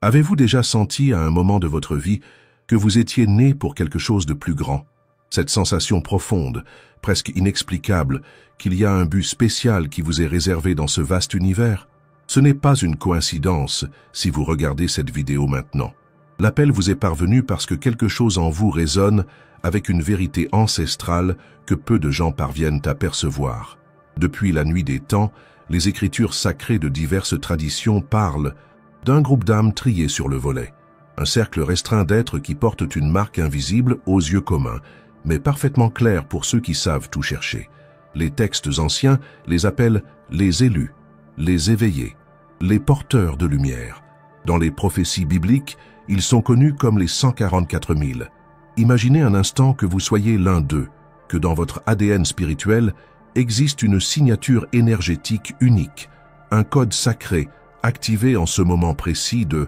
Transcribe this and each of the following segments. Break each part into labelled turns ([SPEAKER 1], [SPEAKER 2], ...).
[SPEAKER 1] Avez-vous déjà senti à un moment de votre vie que vous étiez né pour quelque chose de plus grand? Cette sensation profonde, presque inexplicable, qu'il y a un but spécial qui vous est réservé dans ce vaste univers? Ce n'est pas une coïncidence si vous regardez cette vidéo maintenant. L'appel vous est parvenu parce que quelque chose en vous résonne avec une vérité ancestrale que peu de gens parviennent à percevoir. Depuis la nuit des temps, les écritures sacrées de diverses traditions parlent d'un groupe d'âmes triées sur le volet, un cercle restreint d'êtres qui portent une marque invisible aux yeux communs, mais parfaitement claire pour ceux qui savent tout chercher. Les textes anciens les appellent les élus, les éveillés, les porteurs de lumière. Dans les prophéties bibliques, ils sont connus comme les 144 000. Imaginez un instant que vous soyez l'un d'eux, que dans votre ADN spirituel existe une signature énergétique unique, un code sacré activé en ce moment précis de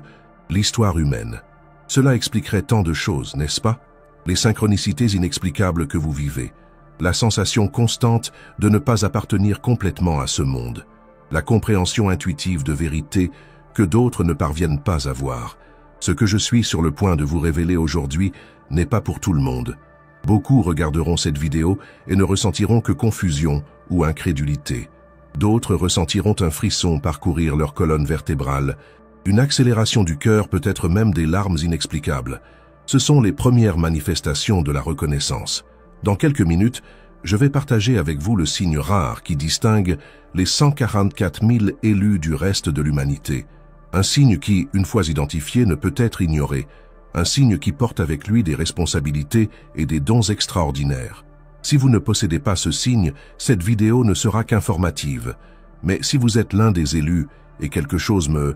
[SPEAKER 1] l'histoire humaine. Cela expliquerait tant de choses, n'est-ce pas? Les synchronicités inexplicables que vous vivez, la sensation constante de ne pas appartenir complètement à ce monde, la compréhension intuitive de vérité que d'autres ne parviennent pas à voir. Ce que je suis sur le point de vous révéler aujourd'hui n'est pas pour tout le monde. Beaucoup regarderont cette vidéo et ne ressentiront que confusion ou incrédulité. D'autres ressentiront un frisson parcourir leur colonne vertébrale, une accélération du cœur, peut-être même des larmes inexplicables. Ce sont les premières manifestations de la reconnaissance. Dans quelques minutes, je vais partager avec vous le signe rare qui distingue les 144 000 élus du reste de l'humanité. Un signe qui, une fois identifié, ne peut être ignoré. Un signe qui porte avec lui des responsabilités et des dons extraordinaires. Si vous ne possédez pas ce signe, cette vidéo ne sera qu'informative. Mais si vous êtes l'un des élus, et quelque chose me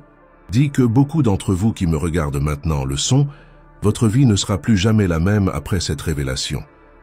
[SPEAKER 1] dit que beaucoup d'entre vous qui me regardent maintenant le sont, votre vie ne sera plus jamais la même après cette révélation.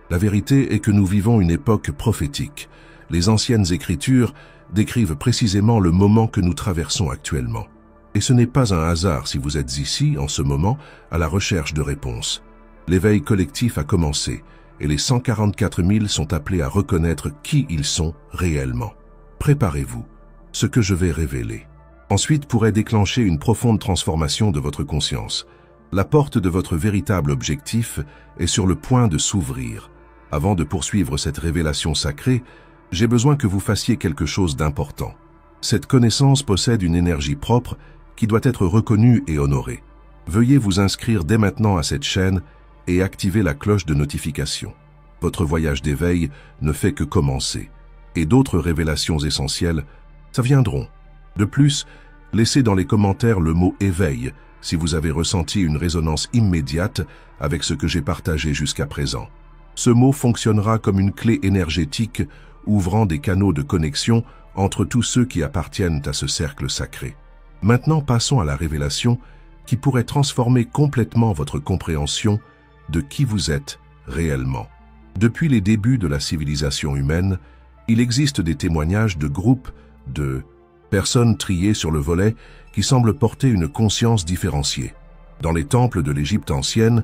[SPEAKER 1] La vérité est que nous vivons une époque prophétique. Les anciennes écritures décrivent précisément le moment que nous traversons actuellement. Et ce n'est pas un hasard si vous êtes ici, en ce moment, à la recherche de réponses. L'éveil collectif a commencé, et les 144 000 sont appelés à reconnaître qui ils sont réellement. Préparez-vous, ce que je vais révéler. Ensuite pourrait déclencher une profonde transformation de votre conscience. La porte de votre véritable objectif est sur le point de s'ouvrir. Avant de poursuivre cette révélation sacrée, j'ai besoin que vous fassiez quelque chose d'important. Cette connaissance possède une énergie propre qui doit être reconnue et honorée. Veuillez vous inscrire dès maintenant à cette chaîne et activer la cloche de notification. Votre voyage d'éveil ne fait que commencer, et d'autres révélations essentielles, ça viendront. De plus, laissez dans les commentaires le mot « éveil » si vous avez ressenti une résonance immédiate avec ce que j'ai partagé jusqu'à présent. Ce mot fonctionnera comme une clé énergétique ouvrant des canaux de connexion entre tous ceux qui appartiennent à ce cercle sacré. Maintenant, passons à la révélation qui pourrait transformer complètement votre compréhension de qui vous êtes réellement. Depuis les débuts de la civilisation humaine, il existe des témoignages de groupes de personnes triées sur le volet qui semblent porter une conscience différenciée. Dans les temples de l'Égypte ancienne,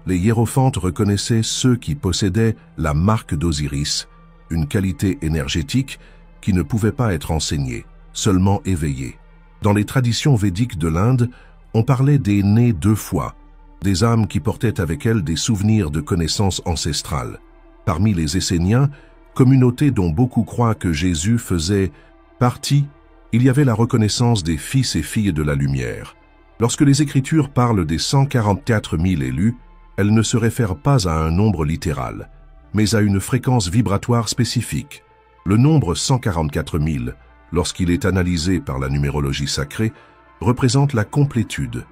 [SPEAKER 1] les hiérophantes reconnaissaient ceux qui possédaient la marque d'Osiris, une qualité énergétique qui ne pouvait pas être enseignée, seulement éveillée. Dans les traditions védiques de l'Inde, on parlait des nés 2 fois, des âmes qui portaient avec elles des souvenirs de connaissances ancestrales. Parmi les Esséniens, communauté dont beaucoup croient que Jésus faisait partie, il y avait la reconnaissance des fils et filles de la lumière. Lorsque les Écritures parlent des 144 000 élus, elles ne se réfèrent pas à un nombre littéral, mais à une fréquence vibratoire spécifique. Le nombre 144 000, lorsqu'il est analysé par la numérologie sacrée, représente la complétude,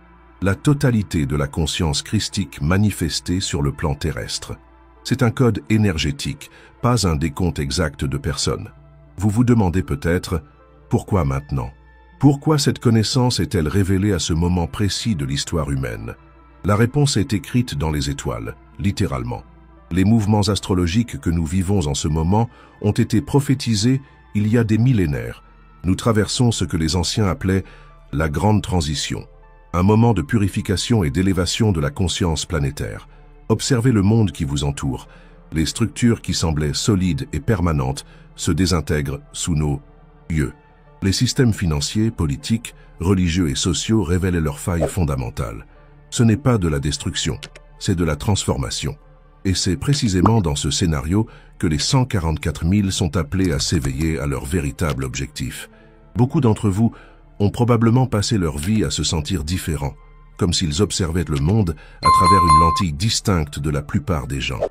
[SPEAKER 1] la totalité de la conscience christique manifestée sur le plan terrestre. C'est un code énergétique, pas un décompte exact de personnes. Vous vous demandez peut-être, pourquoi maintenant? Pourquoi cette connaissance est-elle révélée à ce moment précis de l'histoire humaine? La réponse est écrite dans les étoiles, littéralement. Les mouvements astrologiques que nous vivons en ce moment ont été prophétisés il y a des millénaires. Nous traversons ce que les anciens appelaient la grande transition, un moment de purification et d'élévation de la conscience planétaire. Observez le monde qui vous entoure. Les structures qui semblaient solides et permanentes se désintègrent sous nos yeux. Les systèmes financiers, politiques, religieux et sociaux révélaient leurs failles fondamentales. Ce n'est pas de la destruction, c'est de la transformation. Et c'est précisément dans ce scénario que les 144 000 sont appelés à s'éveiller à leur véritable objectif. Beaucoup d'entre vous ont probablement passé leur vie à se sentir différents, comme s'ils observaient le monde à travers une lentille distincte de la plupart des gens.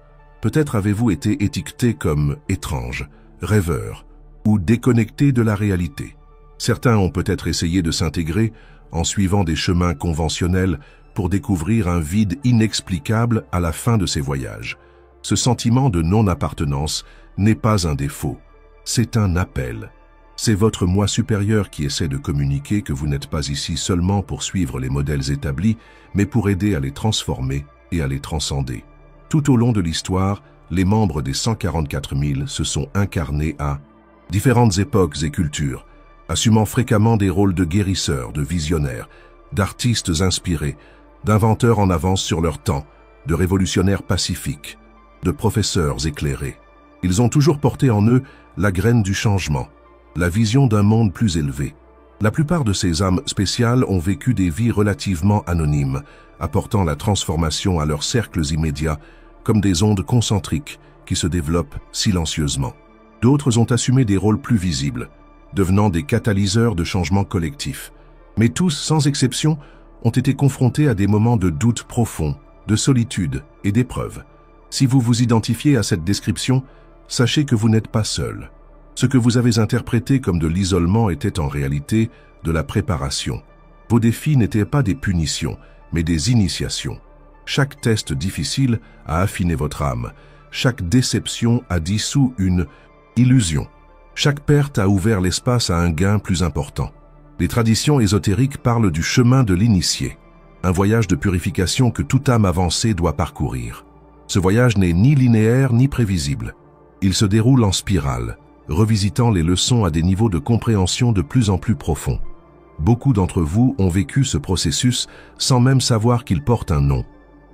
[SPEAKER 1] Peut-être avez-vous été étiqueté comme étrange, rêveur ou déconnecté de la réalité. Certains ont peut-être essayé de s'intégrer en suivant des chemins conventionnels pour découvrir un vide inexplicable à la fin de ces voyages. Ce sentiment de non-appartenance n'est pas un défaut, c'est un appel. C'est votre moi supérieur qui essaie de communiquer que vous n'êtes pas ici seulement pour suivre les modèles établis, mais pour aider à les transformer et à les transcender. Tout au long de l'histoire, les membres des 144 000 se sont incarnés à différentes époques et cultures, assumant fréquemment des rôles de guérisseurs, de visionnaires, d'artistes inspirés, d'inventeurs en avance sur leur temps, de révolutionnaires pacifiques, de professeurs éclairés. Ils ont toujours porté en eux la graine du changement, la vision d'un monde plus élevé. La plupart de ces âmes spéciales ont vécu des vies relativement anonymes, apportant la transformation à leurs cercles immédiats comme des ondes concentriques qui se développent silencieusement. D'autres ont assumé des rôles plus visibles, devenant des catalyseurs de changements collectifs. Mais tous, sans exception, ont été confrontés à des moments de doute profond, de solitude et d'épreuve. Si vous vous identifiez à cette description, sachez que vous n'êtes pas seul. Ce que vous avez interprété comme de l'isolement était en réalité de la préparation. Vos défis n'étaient pas des punitions, mais des initiations. Chaque test difficile a affiné votre âme. Chaque déception a dissous une illusion. Chaque perte a ouvert l'espace à un gain plus important. Les traditions ésotériques parlent du chemin de l'initié, un voyage de purification que toute âme avancée doit parcourir. Ce voyage n'est ni linéaire ni prévisible. Il se déroule en spirale, revisitant les leçons à des niveaux de compréhension de plus en plus profonds. Beaucoup d'entre vous ont vécu ce processus sans même savoir qu'il porte un nom.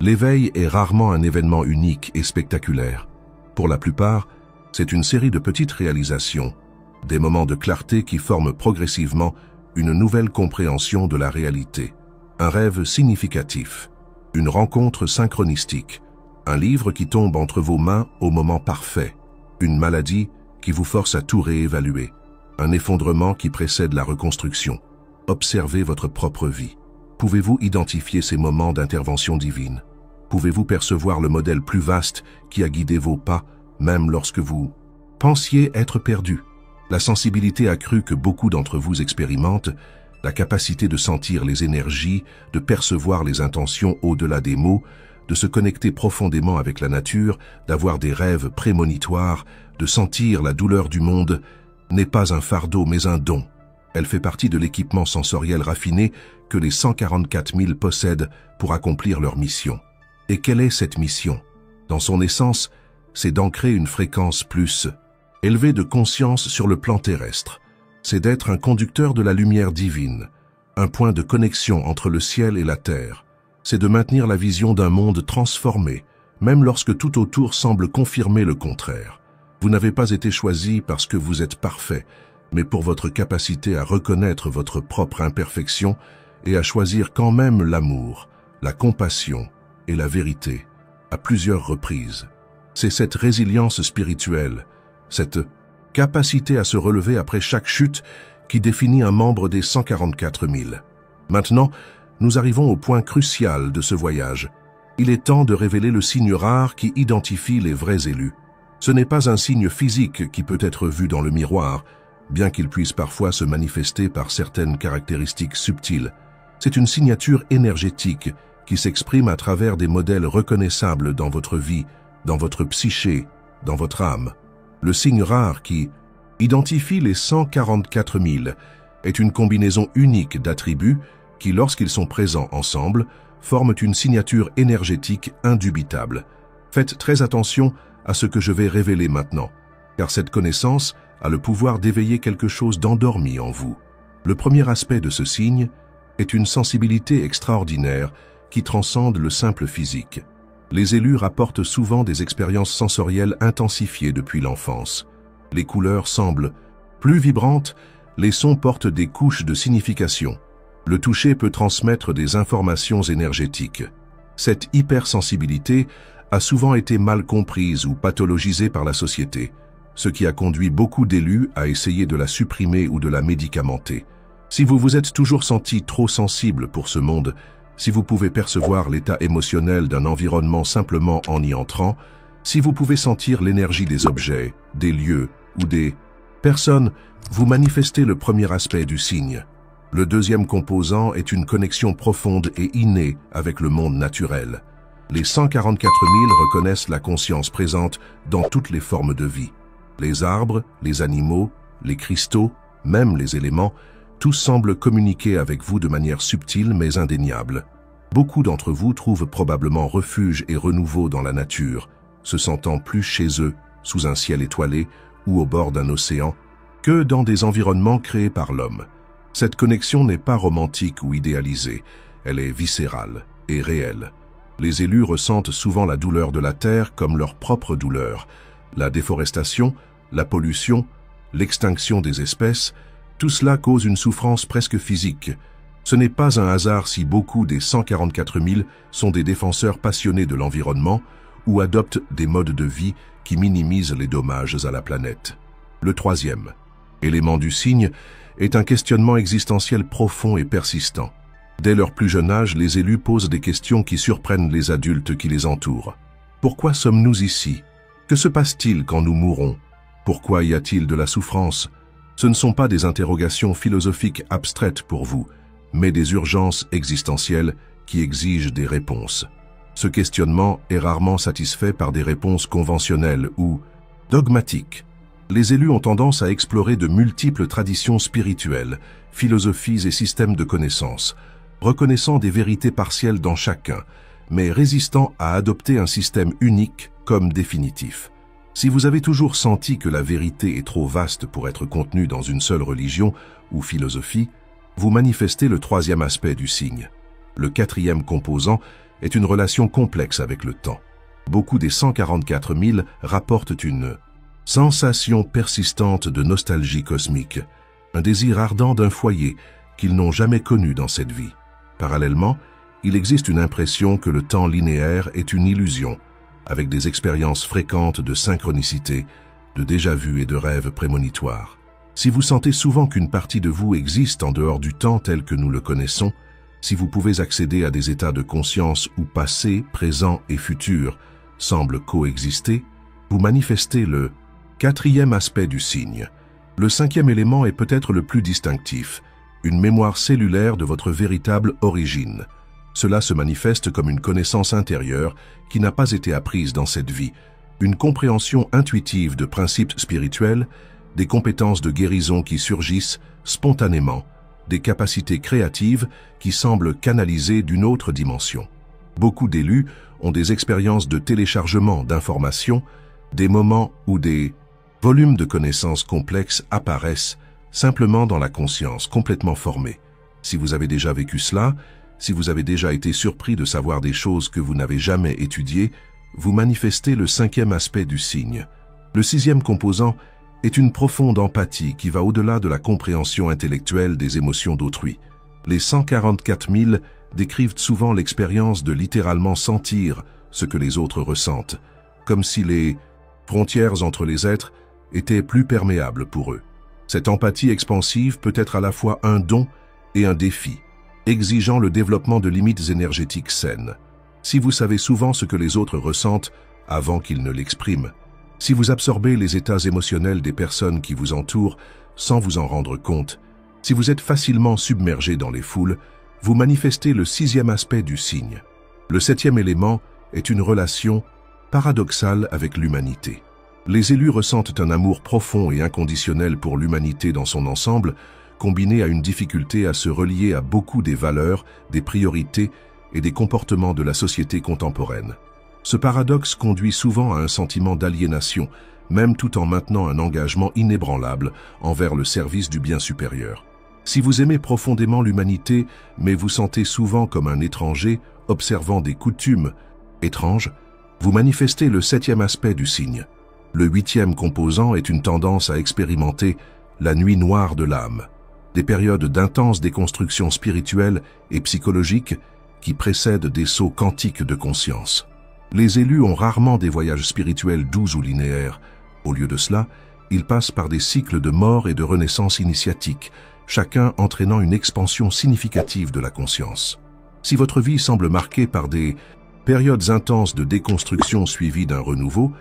[SPEAKER 1] L'éveil est rarement un événement unique et spectaculaire. Pour la plupart, c'est une série de petites réalisations, des moments de clarté qui forment progressivement une nouvelle compréhension de la réalité. Un rêve significatif, une rencontre synchronistique, un livre qui tombe entre vos mains au moment parfait, une maladie qui vous force à tout réévaluer, un effondrement qui précède la reconstruction. Observez votre propre vie. Pouvez-vous identifier ces moments d'intervention divine? Pouvez-vous percevoir le modèle plus vaste qui a guidé vos pas, même lorsque vous pensiez être perdu? La sensibilité accrue que beaucoup d'entre vous expérimentent, la capacité de sentir les énergies, de percevoir les intentions au-delà des mots, de se connecter profondément avec la nature, d'avoir des rêves prémonitoires, de sentir la douleur du monde, n'est pas un fardeau mais un don. Elle fait partie de l'équipement sensoriel raffiné que les 144 000 possèdent pour accomplir leur mission. Et quelle est cette mission? Dans son essence, c'est d'ancrer une fréquence plus élevée de conscience sur le plan terrestre. C'est d'être un conducteur de la lumière divine, un point de connexion entre le ciel et la terre. C'est de maintenir la vision d'un monde transformé, même lorsque tout autour semble confirmer le contraire. Vous n'avez pas été choisi parce que vous êtes parfait, mais pour votre capacité à reconnaître votre propre imperfection et à choisir quand même l'amour, la compassion et la vérité, à plusieurs reprises. C'est cette résilience spirituelle, cette capacité à se relever après chaque chute qui définit un membre des 144 000. Maintenant, nous arrivons au point crucial de ce voyage. Il est temps de révéler le signe rare qui identifie les vrais élus. Ce n'est pas un signe physique qui peut être vu dans le miroir, bien qu'il puisse parfois se manifester par certaines caractéristiques subtiles. C'est une signature énergétique qui s'exprime à travers des modèles reconnaissables dans votre vie, dans votre psyché, dans votre âme. Le signe rare qui identifie les 144 000 est une combinaison unique d'attributs qui, lorsqu'ils sont présents ensemble, forment une signature énergétique indubitable. Faites très attention à ce que je vais révéler maintenant, car cette connaissance a le pouvoir d'éveiller quelque chose d'endormi en vous. Le premier aspect de ce signe est une sensibilité extraordinaire qui transcende le simple physique. Les élus rapportent souvent des expériences sensorielles intensifiées depuis l'enfance. Les couleurs semblent plus vibrantes, Les sons portent des couches de signification. Le toucher peut transmettre des informations énergétiques. Cette hypersensibilité a souvent été mal comprise ou pathologisée par la société, ce qui a conduit beaucoup d'élus à essayer de la supprimer ou de la médicamenter. Si vous vous êtes toujours senti trop sensible pour ce monde, si vous pouvez percevoir l'état émotionnel d'un environnement simplement en y entrant, si vous pouvez sentir l'énergie des objets, des lieux ou des personnes, vous manifestez le premier aspect du signe. Le deuxième composant est une connexion profonde et innée avec le monde naturel. Les 144 000 reconnaissent la conscience présente dans toutes les formes de vie. Les arbres, les animaux, les cristaux, même les éléments, tous semblent communiquer avec vous de manière subtile mais indéniable. Beaucoup d'entre vous trouvent probablement refuge et renouveau dans la nature, se sentant plus chez eux, sous un ciel étoilé ou au bord d'un océan, que dans des environnements créés par l'homme. Cette connexion n'est pas romantique ou idéalisée, elle est viscérale et réelle. Les élus ressentent souvent la douleur de la terre comme leur propre douleur. La déforestation, la pollution, l'extinction des espèces, tout cela cause une souffrance presque physique. Ce n'est pas un hasard si beaucoup des 144 000 sont des défenseurs passionnés de l'environnement ou adoptent des modes de vie qui minimisent les dommages à la planète. Le troisième élément du signe est un questionnement existentiel profond et persistant. Dès leur plus jeune âge, les élus posent des questions qui surprennent les adultes qui les entourent. Pourquoi sommes-nous ici? Que se passe-t-il quand nous mourrons? Pourquoi y a-t-il de la souffrance? Ce ne sont pas des interrogations philosophiques abstraites pour vous, mais des urgences existentielles qui exigent des réponses. Ce questionnement est rarement satisfait par des réponses conventionnelles ou dogmatiques. Les élus ont tendance à explorer de multiples traditions spirituelles, philosophies et systèmes de connaissances, reconnaissant des vérités partielles dans chacun, mais résistant à adopter un système unique comme définitif. Si vous avez toujours senti que la vérité est trop vaste pour être contenue dans une seule religion ou philosophie, vous manifestez le troisième aspect du signe. Le quatrième composant est une relation complexe avec le temps. Beaucoup des 144 000 rapportent une sensation persistante de nostalgie cosmique, un désir ardent d'un foyer qu'ils n'ont jamais connu dans cette vie. Parallèlement, il existe une impression que le temps linéaire est une illusion, avec des expériences fréquentes de synchronicité, de déjà-vu et de rêves prémonitoires. Si vous sentez souvent qu'une partie de vous existe en dehors du temps tel que nous le connaissons, si vous pouvez accéder à des états de conscience où passé, présent et futur semblent coexister, vous manifestez le quatrième aspect du signe. Le cinquième élément est peut-être le plus distinctif, une mémoire cellulaire de votre véritable origine. Cela se manifeste comme une connaissance intérieure qui n'a pas été apprise dans cette vie, une compréhension intuitive de principes spirituels, des compétences de guérison qui surgissent spontanément, des capacités créatives qui semblent canalisées d'une autre dimension. Beaucoup d'élus ont des expériences de téléchargement d'informations, des moments où des volumes de connaissances complexes apparaissent simplement dans la conscience complètement formée. Si vous avez déjà vécu cela, si vous avez déjà été surpris de savoir des choses que vous n'avez jamais étudiées, vous manifestez le cinquième aspect du signe. Le sixième composant est une profonde empathie qui va au-delà de la compréhension intellectuelle des émotions d'autrui. Les 144 000 décrivent souvent l'expérience de littéralement sentir ce que les autres ressentent, comme si les frontières entre les êtres étaient plus perméables pour eux. Cette empathie expansive peut être à la fois un don et un défi, exigeant le développement de limites énergétiques saines. Si vous savez souvent ce que les autres ressentent avant qu'ils ne l'expriment, si vous absorbez les états émotionnels des personnes qui vous entourent sans vous en rendre compte, si vous êtes facilement submergé dans les foules, vous manifestez le sixième aspect du signe. Le septième élément est une relation paradoxale avec l'humanité. Les élus ressentent un amour profond et inconditionnel pour l'humanité dans son ensemble, combiné à une difficulté à se relier à beaucoup des valeurs, des priorités et des comportements de la société contemporaine. Ce paradoxe conduit souvent à un sentiment d'aliénation, même tout en maintenant un engagement inébranlable envers le service du bien supérieur. Si vous aimez profondément l'humanité, mais vous sentez souvent comme un étranger, observant des coutumes étranges, vous manifestez le septième aspect du signe. Le huitième composant est une tendance à expérimenter la nuit noire de l'âme, des périodes d'intense déconstruction spirituelle et psychologique qui précèdent des sauts quantiques de conscience. Les élus ont rarement des voyages spirituels doux ou linéaires. Au lieu de cela, ils passent par des cycles de mort et de renaissance initiatique, chacun entraînant une expansion significative de la conscience. Si votre vie semble marquée par des périodes intenses de déconstruction suivies d'un renouveau,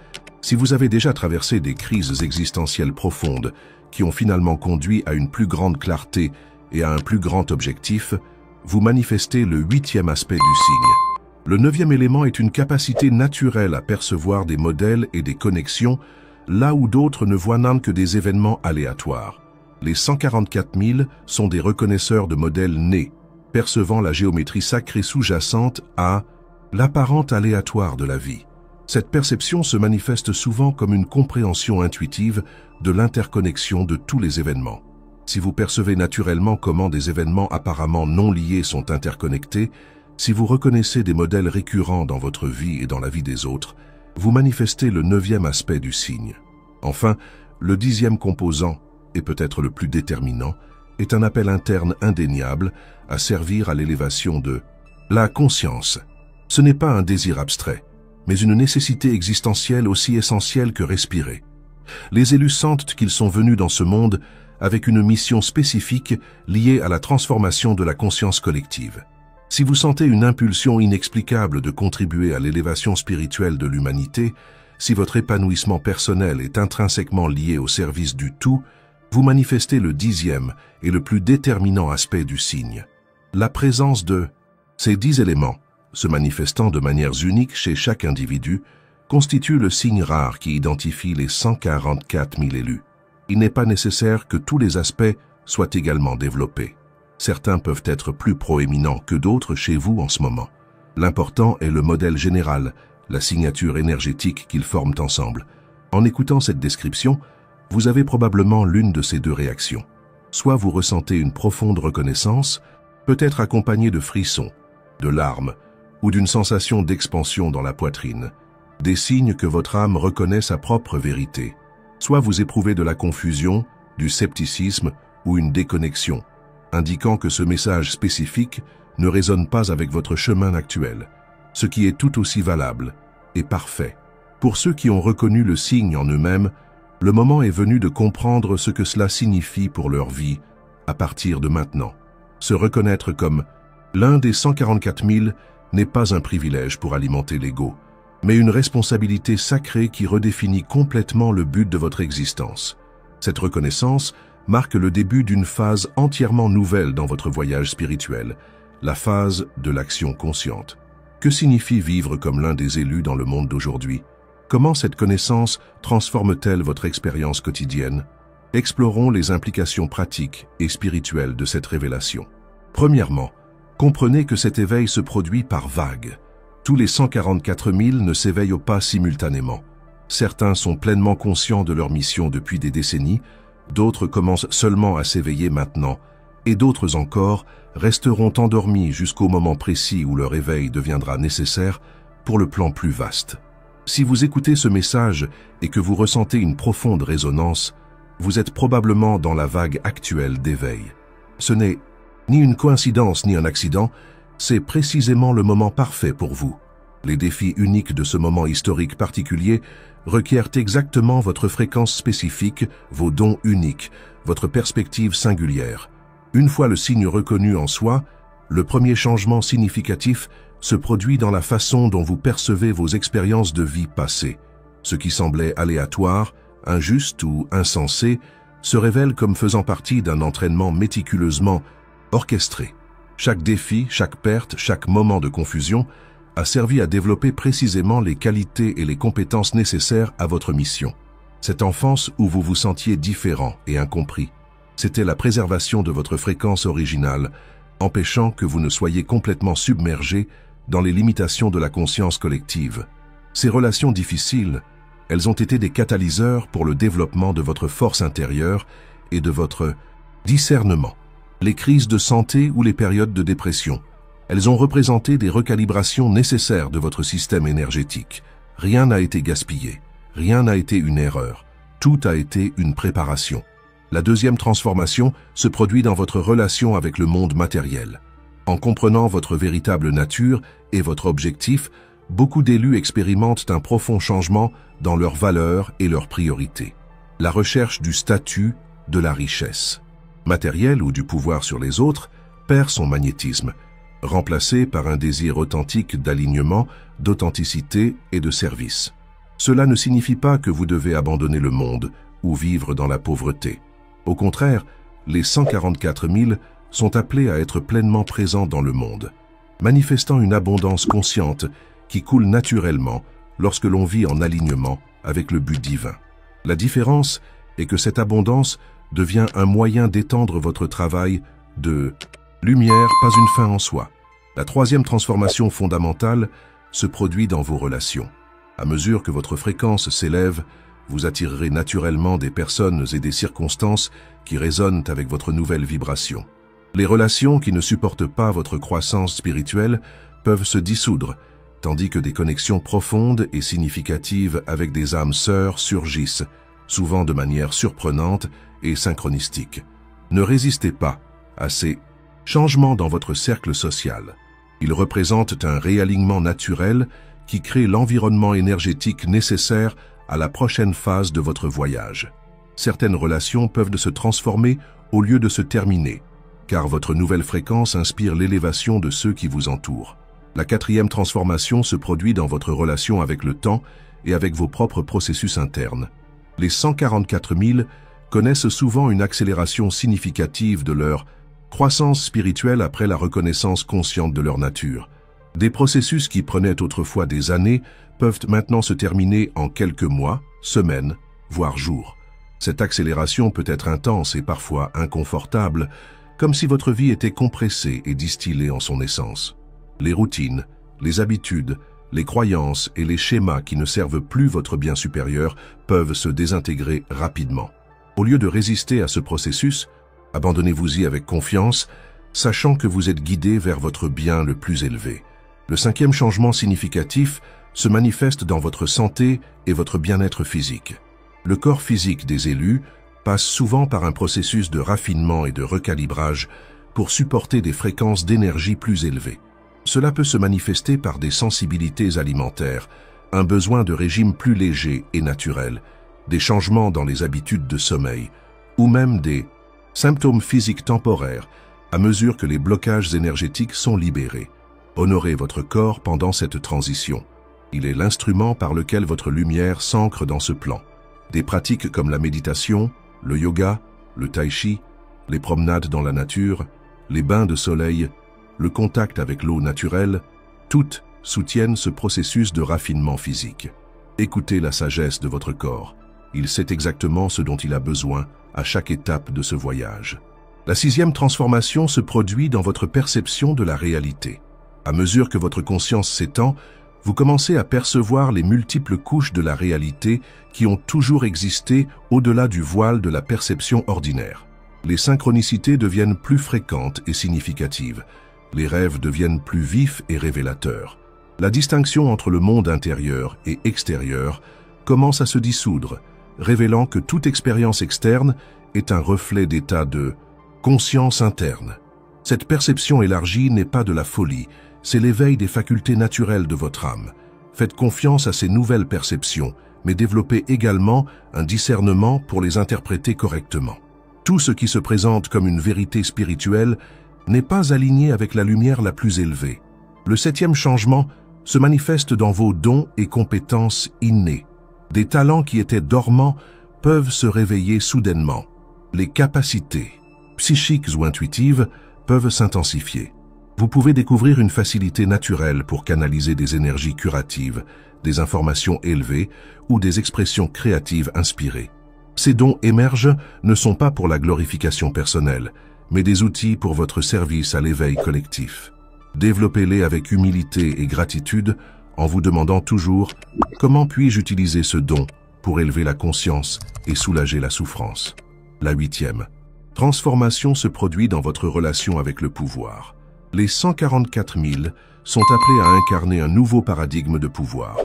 [SPEAKER 1] si vous avez déjà traversé des crises existentielles profondes qui ont finalement conduit à une plus grande clarté et à un plus grand objectif, vous manifestez le 8e aspect du signe. Le 9e élément est une capacité naturelle à percevoir des modèles et des connexions là où d'autres ne voient n'en que des événements aléatoires. Les 144 000 sont des reconnaisseurs de modèles nés, percevant la géométrie sacrée sous-jacente à l'apparente aléatoire de la vie. Cette perception se manifeste souvent comme une compréhension intuitive de l'interconnexion de tous les événements. Si vous percevez naturellement comment des événements apparemment non liés sont interconnectés, si vous reconnaissez des modèles récurrents dans votre vie et dans la vie des autres, vous manifestez le 9e aspect du signe. Enfin, le 10e composant, et peut-être le plus déterminant, est un appel interne indéniable à servir à l'élévation de la conscience. Ce n'est pas un désir abstrait, mais une nécessité existentielle aussi essentielle que respirer. Les élus sentent qu'ils sont venus dans ce monde avec une mission spécifique liée à la transformation de la conscience collective. Si vous sentez une impulsion inexplicable de contribuer à l'élévation spirituelle de l'humanité, si votre épanouissement personnel est intrinsèquement lié au service du tout, vous manifestez le 10e et le plus déterminant aspect du signe. La présence de ces 10 éléments, se manifestant de manières uniques chez chaque individu, constitue le signe rare qui identifie les 144 000 élus. Il n'est pas nécessaire que tous les aspects soient également développés. Certains peuvent être plus proéminents que d'autres chez vous en ce moment. L'important est le modèle général, la signature énergétique qu'ils forment ensemble. En écoutant cette description, vous avez probablement l'une de ces deux réactions. Soit vous ressentez une profonde reconnaissance, peut-être accompagnée de frissons, de larmes ou d'une sensation d'expansion dans la poitrine, des signes que votre âme reconnaît sa propre vérité. Soit vous éprouvez de la confusion, du scepticisme ou une déconnexion, indiquant que ce message spécifique ne résonne pas avec votre chemin actuel, ce qui est tout aussi valable et parfait. Pour ceux qui ont reconnu le signe en eux-mêmes, le moment est venu de comprendre ce que cela signifie pour leur vie à partir de maintenant. Se reconnaître comme l'un des 144 000 n'est pas un privilège pour alimenter l'ego, mais une responsabilité sacrée qui redéfinit complètement le but de votre existence. Cette reconnaissance marque le début d'une phase entièrement nouvelle dans votre voyage spirituel, la phase de l'action consciente. Que signifie vivre comme l'un des élus dans le monde d'aujourd'hui? Comment cette connaissance transforme-t-elle votre expérience quotidienne? Explorons les implications pratiques et spirituelles de cette révélation. Premièrement, comprenez que cet éveil se produit par vagues. Tous les 144 000 ne s'éveillent pas simultanément. Certains sont pleinement conscients de leur mission depuis des décennies, d'autres commencent seulement à s'éveiller maintenant, et d'autres encore resteront endormis jusqu'au moment précis où leur éveil deviendra nécessaire pour le plan plus vaste. Si vous écoutez ce message et que vous ressentez une profonde résonance, vous êtes probablement dans la vague actuelle d'éveil. Ce n'est ni une coïncidence ni un accident, c'est précisément le moment parfait pour vous. Les défis uniques de ce moment historique particulier requièrent exactement votre fréquence spécifique, vos dons uniques, votre perspective singulière. Une fois le signe reconnu en soi, le premier changement significatif se produit dans la façon dont vous percevez vos expériences de vie passées. Ce qui semblait aléatoire, injuste ou insensé se révèle comme faisant partie d'un entraînement méticuleusement orchestré. Chaque défi, chaque perte, chaque moment de confusion a servi à développer précisément les qualités et les compétences nécessaires à votre mission. Cette enfance où vous vous sentiez différent et incompris, c'était la préservation de votre fréquence originale, empêchant que vous ne soyez complètement submergé dans les limitations de la conscience collective. Ces relations difficiles, elles ont été des catalyseurs pour le développement de votre force intérieure et de votre discernement. Les crises de santé ou les périodes de dépression, elles ont représenté des recalibrations nécessaires de votre système énergétique. Rien n'a été gaspillé, rien n'a été une erreur, tout a été une préparation. La deuxième transformation se produit dans votre relation avec le monde matériel. En comprenant votre véritable nature et votre objectif, beaucoup d'élus expérimentent un profond changement dans leurs valeurs et leurs priorités. La recherche du statut, de la richesse matérielle ou du pouvoir sur les autres perd son magnétisme, remplacé par un désir authentique d'alignement, d'authenticité et de service. Cela ne signifie pas que vous devez abandonner le monde ou vivre dans la pauvreté. Au contraire, les 144 000 sont appelés à être pleinement présents dans le monde, manifestant une abondance consciente qui coule naturellement lorsque l'on vit en alignement avec le but divin. La différence est que cette abondance devient un moyen d'étendre votre travail de lumière, pas une fin en soi. La troisième transformation fondamentale se produit dans vos relations. À mesure que votre fréquence s'élève, vous attirerez naturellement des personnes et des circonstances qui résonnent avec votre nouvelle vibration. Les relations qui ne supportent pas votre croissance spirituelle peuvent se dissoudre, tandis que des connexions profondes et significatives avec des âmes sœurs surgissent, souvent de manière surprenante et synchronistique. Ne résistez pas à ces changements dans votre cercle social. Ils représentent un réalignement naturel qui crée l'environnement énergétique nécessaire à la prochaine phase de votre voyage. Certaines relations peuvent se transformer au lieu de se terminer, car votre nouvelle fréquence inspire l'élévation de ceux qui vous entourent. La quatrième transformation se produit dans votre relation avec le temps et avec vos propres processus internes. Les 144 000 connaissent souvent une accélération significative de leur croissance spirituelle après la reconnaissance consciente de leur nature. Des processus qui prenaient autrefois des années peuvent maintenant se terminer en quelques mois, semaines, voire jours. Cette accélération peut être intense et parfois inconfortable, comme si votre vie était compressée et distillée en son essence. Les routines, les habitudes, les croyances et les schémas qui ne servent plus votre bien supérieur peuvent se désintégrer rapidement. Au lieu de résister à ce processus, abandonnez-vous-y avec confiance, sachant que vous êtes guidé vers votre bien le plus élevé. Le cinquième changement significatif se manifeste dans votre santé et votre bien-être physique. Le corps physique des élus passe souvent par un processus de raffinement et de recalibrage pour supporter des fréquences d'énergie plus élevées. Cela peut se manifester par des sensibilités alimentaires, un besoin de régime plus léger et naturel, des changements dans les habitudes de sommeil, ou même des symptômes physiques temporaires à mesure que les blocages énergétiques sont libérés. Honorez votre corps pendant cette transition. Il est l'instrument par lequel votre lumière s'ancre dans ce plan. Des pratiques comme la méditation, le yoga, le tai chi, les promenades dans la nature, les bains de soleil, le contact avec l'eau naturelle, toutes soutiennent ce processus de raffinement physique. Écoutez la sagesse de votre corps. Il sait exactement ce dont il a besoin à chaque étape de ce voyage. La sixième transformation se produit dans votre perception de la réalité. À mesure que votre conscience s'étend, vous commencez à percevoir les multiples couches de la réalité qui ont toujours existé au-delà du voile de la perception ordinaire. Les synchronicités deviennent plus fréquentes et significatives. Les rêves deviennent plus vifs et révélateurs. La distinction entre le monde intérieur et extérieur commence à se dissoudre, révélant que toute expérience externe est un reflet d'état de conscience interne. Cette perception élargie n'est pas de la folie, c'est l'éveil des facultés naturelles de votre âme. Faites confiance à ces nouvelles perceptions, mais développez également un discernement pour les interpréter correctement. Tout ce qui se présente comme une vérité spirituelle n'est pas aligné avec la lumière la plus élevée. Le septième changement se manifeste dans vos dons et compétences innés. Des talents qui étaient dormants peuvent se réveiller soudainement. Les capacités psychiques ou intuitives peuvent s'intensifier. Vous pouvez découvrir une facilité naturelle pour canaliser des énergies curatives, des informations élevées ou des expressions créatives inspirées. Ces dons émergent ne sont pas pour la glorification personnelle, mais des outils pour votre service à l'éveil collectif. Développez-les avec humilité et gratitude en vous demandant toujours « Comment puis-je utiliser ce don pour élever la conscience et soulager la souffrance ?» La huitième transformation se produit dans votre relation avec le pouvoir. Les 144 000 sont appelés à incarner un nouveau paradigme de pouvoir.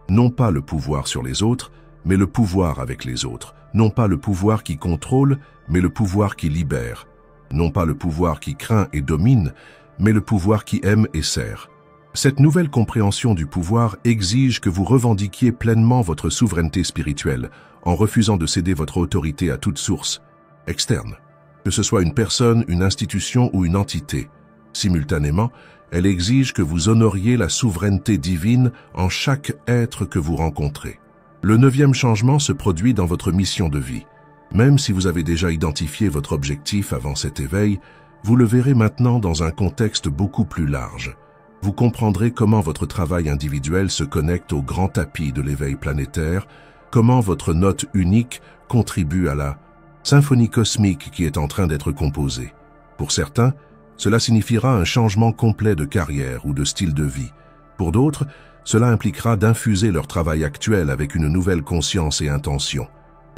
[SPEAKER 1] Non pas le pouvoir sur les autres, mais le pouvoir avec les autres. Non pas le pouvoir qui contrôle, mais le pouvoir qui libère. Non pas le pouvoir qui craint et domine, mais le pouvoir qui aime et sert. Cette nouvelle compréhension du pouvoir exige que vous revendiquiez pleinement votre souveraineté spirituelle, en refusant de céder votre autorité à toute source externe, que ce soit une personne, une institution ou une entité. Simultanément, elle exige que vous honoriez la souveraineté divine en chaque être que vous rencontrez. Le 9e changement se produit dans votre mission de vie. Même si vous avez déjà identifié votre objectif avant cet éveil, vous le verrez maintenant dans un contexte beaucoup plus large. Vous comprendrez comment votre travail individuel se connecte au grand tapis de l'éveil planétaire, comment votre note unique contribue à la symphonie cosmique qui est en train d'être composée. Pour certains, cela signifiera un changement complet de carrière ou de style de vie. Pour d'autres, cela impliquera d'infuser leur travail actuel avec une nouvelle conscience et intention.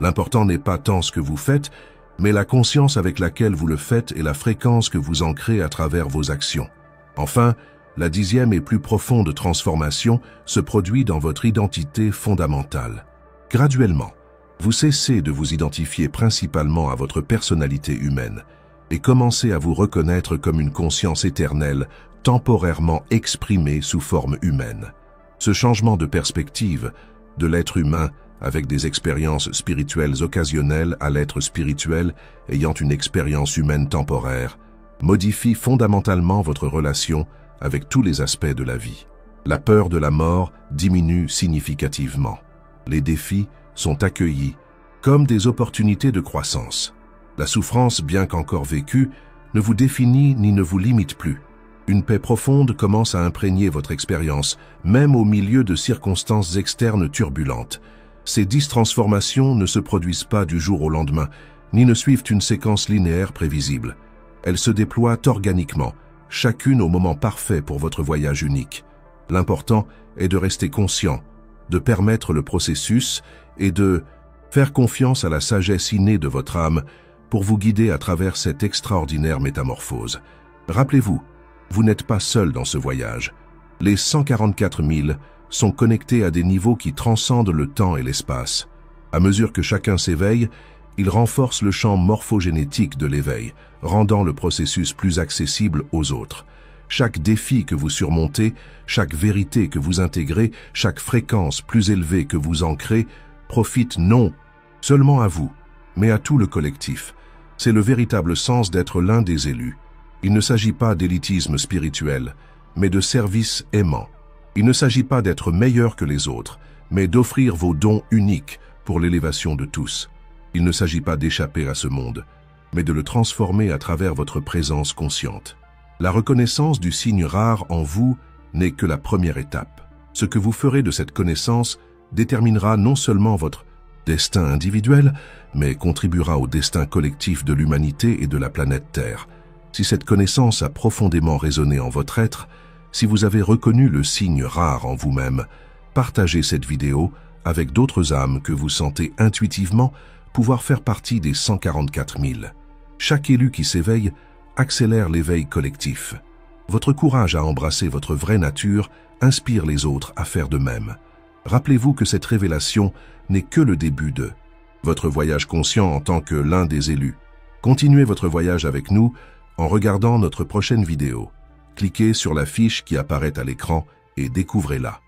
[SPEAKER 1] L'important n'est pas tant ce que vous faites, mais la conscience avec laquelle vous le faites et la fréquence que vous ancrez à travers vos actions. Enfin, la 10e et plus profonde transformation se produit dans votre identité fondamentale. Graduellement, vous cessez de vous identifier principalement à votre personnalité humaine et commencez à vous reconnaître comme une conscience éternelle, temporairement exprimée sous forme humaine. Ce changement de perspective, de l'être humain avec des expériences spirituelles occasionnelles à l'être spirituel ayant une expérience humaine temporaire, modifie fondamentalement votre relation avec tous les aspects de la vie. La peur de la mort diminue significativement. Les défis sont accueillis comme des opportunités de croissance. La souffrance, bien qu'encore vécue, ne vous définit ni ne vous limite plus. Une paix profonde commence à imprégner votre expérience, même au milieu de circonstances externes turbulentes. Ces 10 transformations ne se produisent pas du jour au lendemain, ni ne suivent une séquence linéaire prévisible. Elles se déploient organiquement, chacune au moment parfait pour votre voyage unique. L'important est de rester conscient, de permettre le processus et de faire confiance à la sagesse innée de votre âme pour vous guider à travers cette extraordinaire métamorphose. Rappelez-vous, vous n'êtes pas seul dans ce voyage. Les 144 000 sont connectés à des niveaux qui transcendent le temps et l'espace. À mesure que chacun s'éveille, il renforce le champ morphogénétique de l'éveil, rendant le processus plus accessible aux autres. Chaque défi que vous surmontez, chaque vérité que vous intégrez, chaque fréquence plus élevée que vous ancrez, profite non seulement à vous, mais à tout le collectif. C'est le véritable sens d'être l'un des élus. Il ne s'agit pas d'élitisme spirituel, mais de service aimant. Il ne s'agit pas d'être meilleur que les autres, mais d'offrir vos dons uniques pour l'élévation de tous. Il ne s'agit pas d'échapper à ce monde, mais de le transformer à travers votre présence consciente. La reconnaissance du signe rare en vous n'est que la première étape. Ce que vous ferez de cette connaissance déterminera non seulement votre destin individuel, mais contribuera au destin collectif de l'humanité et de la planète Terre. Si cette connaissance a profondément résonné en votre être, si vous avez reconnu le signe rare en vous-même, partagez cette vidéo avec d'autres âmes que vous sentez intuitivement pouvoir faire partie des 144 000. Chaque élu qui s'éveille accélère l'éveil collectif. Votre courage à embrasser votre vraie nature inspire les autres à faire de même. Rappelez-vous que cette révélation n'est que le début de votre voyage conscient en tant que l'un des élus. Continuez votre voyage avec nous en regardant notre prochaine vidéo. Cliquez sur la fiche qui apparaît à l'écran et découvrez-la.